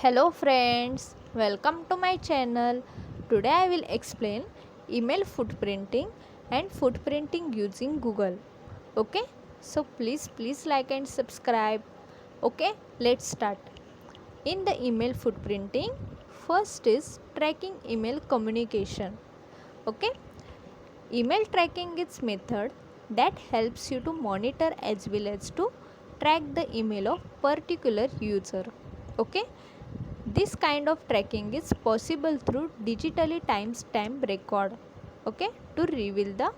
Hello friends, welcome to my channel. Today I will explain email footprinting and footprinting using Google. Okay, so please like and subscribe. Okay, let's start. In the email footprinting, first is tracking email communication. Okay, email tracking is method that helps you to monitor as well as to track the email of particular user. Okay, this kind of tracking is possible through digitally timestamp record, okay, to reveal the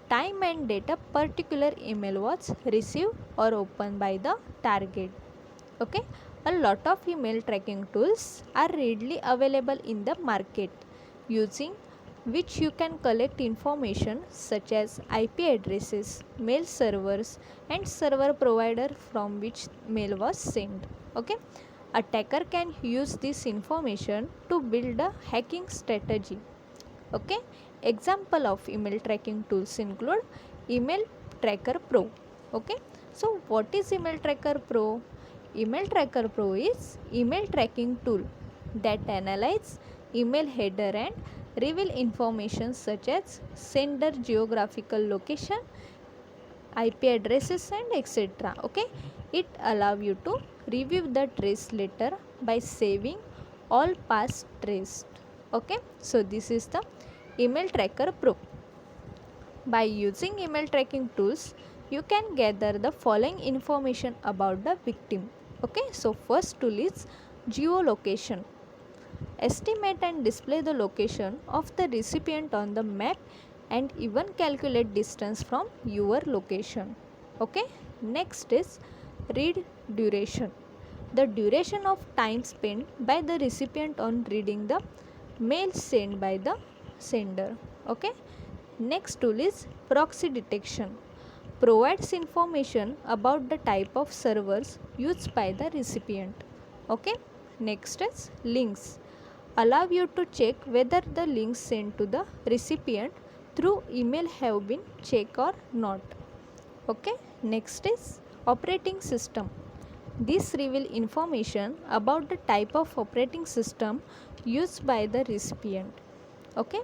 time and date a particular email was received or opened by the target. Okay, a lot of email tracking tools are readily available in the market, using which you can collect information such as IP addresses, mail servers, and server provider from which mail was sent. Okay, attacker can use this information to build a hacking strategy. Okay, example of email tracking tools include Email Tracker Pro. Okay, so what is Email Tracker Pro? Email Tracker Pro is email tracking tool that analyzes email header and reveal information such as sender geographical location, IP addresses, and etc. Okay, it allow you to review the trace later by saving all past trace. Okay, so this is the Email Tracker Pro. By using email tracking tools, you can gather the following information about the victim. Okay, so first tool is geolocation. Estimate and display the location of the recipient on the map and even calculate distance from your location. Okay, next is read duration. The duration of time spent by the recipient on reading the mail sent by the sender. Okay, next tool is proxy detection. Provides information about the type of servers used by the recipient. Okay, next is links. Allow you to check whether the links sent to the recipient through email have been checked or not. Okay, next is operating system. This reveal information about the type of operating system used by the recipient. Okay,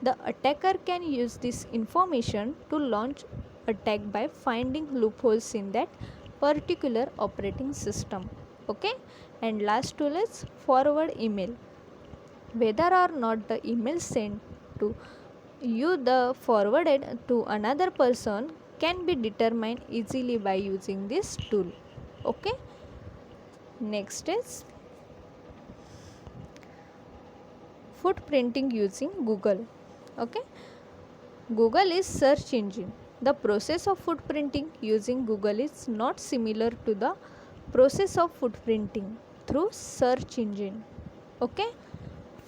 the attacker can use this information to launch attack by finding loopholes in that particular operating system. Okay, and last tool is forward email. Whether or not the email sent to you the forwarded to another person can be determined easily by using this tool. Okay, next is footprinting using Google. Okay, Google is search engine. The process of footprinting using Google is not similar to the process of footprinting through search engine. Okay,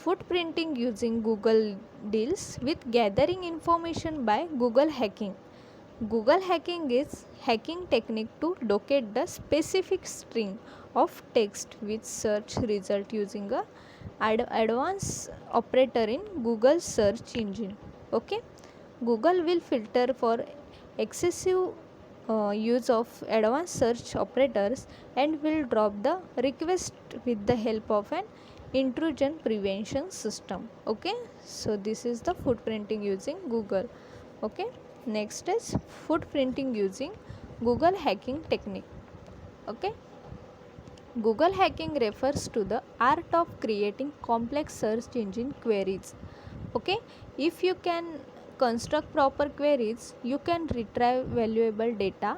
footprinting using Google deals with gathering information by Google hacking. Google hacking is hacking technique to locate the specific string of text with search result using a advanced operator in Google search engine. Okay, Google will filter for excessive use of advanced search operators and will drop the request with the help of an intrusion prevention system. Okay, so this is the footprinting using Google. Okay, next is footprinting using Google hacking technique. Okay, Google hacking refers to the art of creating complex search engine queries. Okay, if you can construct proper queries, you can retrieve valuable data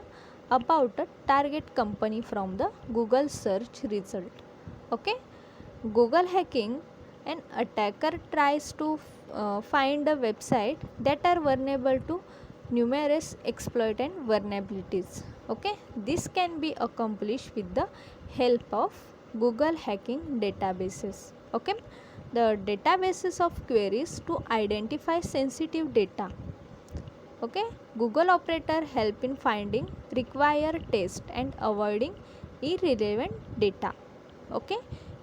about a target company from the Google search result. Okay, Google hacking, an attacker tries to find a website that are vulnerable to numerous exploit and vulnerabilities. Okay, this can be accomplished with the help of Google hacking databases. Okay, the databases of queries to identify sensitive data. Okay, Google operator help in finding required text and avoiding irrelevant data. Okay,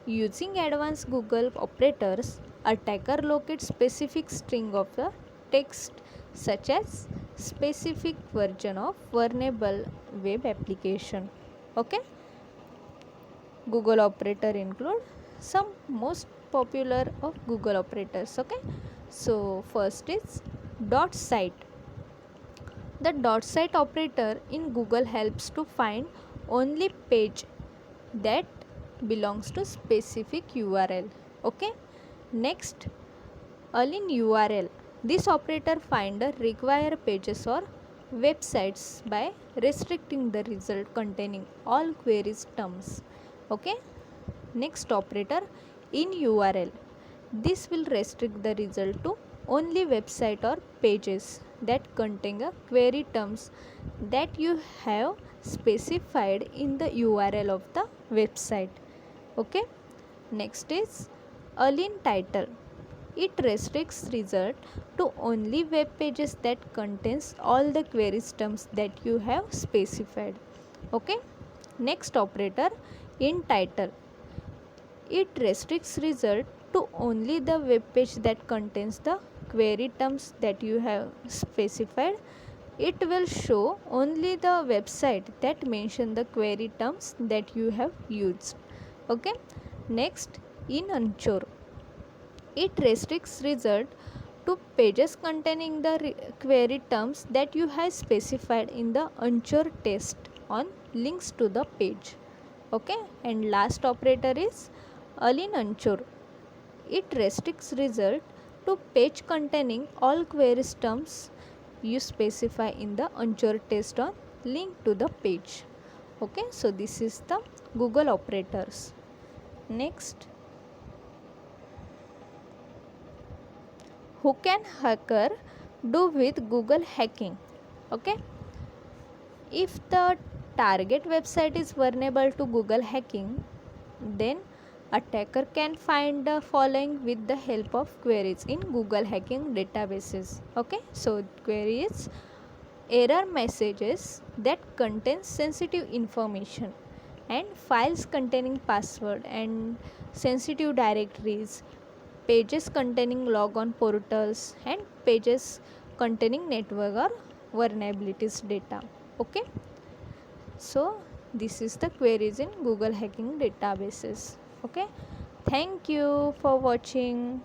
using advanced Google operators, attacker locates specific string of the text such as specific version of vulnerable web application. Okay, Google operator include some most popular of Google operators. Okay, so first is dot site. The dot site operator in Google helps to find only page that belongs to specific URL. Okay, next, align URL. This operator finder require pages or websites by restricting the result containing all queries terms. Okay, next operator, in URL. This will restrict the result to only website or pages that contain a query terms that you have specified in the URL of the website. Okay, next is align title. It restricts result to only web pages that contains all the queries terms that you have specified. Okay, next operator, in title. It restricts result to only the web page that contains the query terms that you have specified. It will show only the website that mention the query terms that you have used. Okay, next, in Anchor. It restricts result to pages containing the query terms that you have specified in the Anchor test on links to the page. Okay, and last operator is align Anchor. It restricts result to page containing all queries terms you specify in the Anchor test on link to the page. Okay, so this is the Google operators. Next, who can hacker do with Google hacking? Okay, if the target website is vulnerable to Google hacking, then attacker can find the following with the help of queries in Google hacking databases. Okay, so query is error messages that contain sensitive information and files containing password and sensitive directories, pages containing logon portals, and pages containing network or vulnerabilities data. Okay, so this is the queries in Google hacking databases. Okay, thank you for watching.